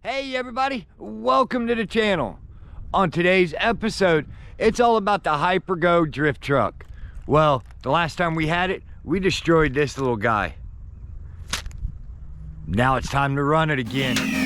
Hey everybody, welcome to the channel. On today's episode, it's all about the Hypergo drift truck. Well, the last time we had it, we destroyed this little guy. Now it's time to run it again.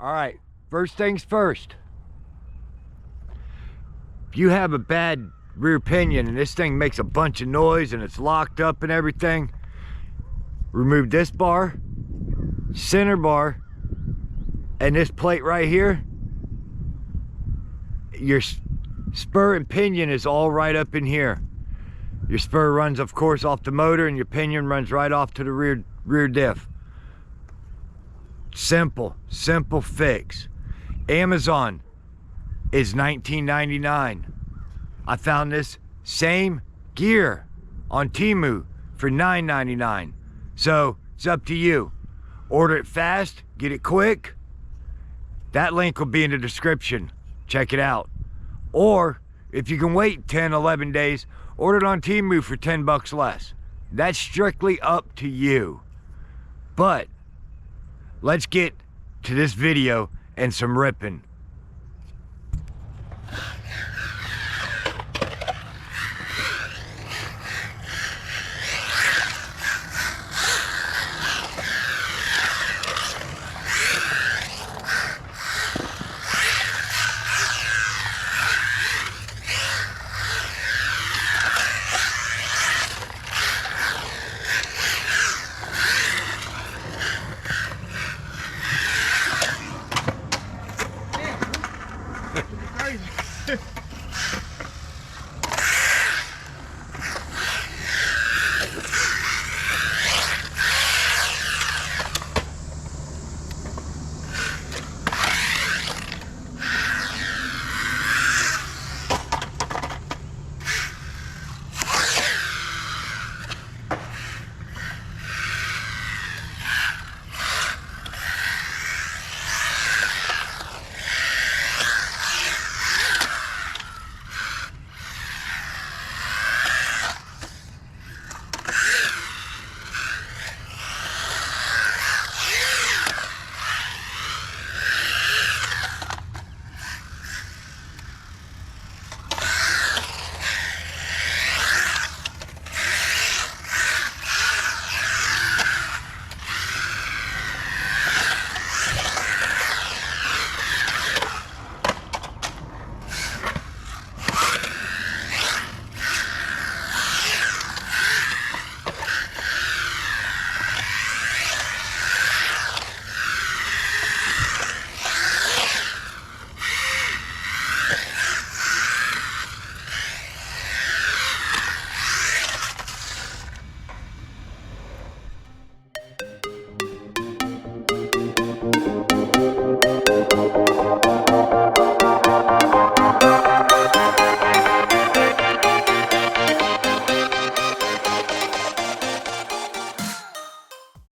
All right, first things first. If you have a bad rear pinion and this thing makes a bunch of noise and it's locked up and everything, remove this bar, center bar, and this plate right here. Your spur and pinion is all right up in here. Your spur runs, of course, off the motor, and your pinion runs right off to the rear diff. Simple fix. Amazon is $19.99. I found this same gear on Temu for $9.99. So it's up to you. Order it fast, get it quick. That link will be in the description. Check it out. Or if you can wait 10, 11 days, order it on Temu for 10 bucks less. That's strictly up to you. But let's get to this video and some ripping.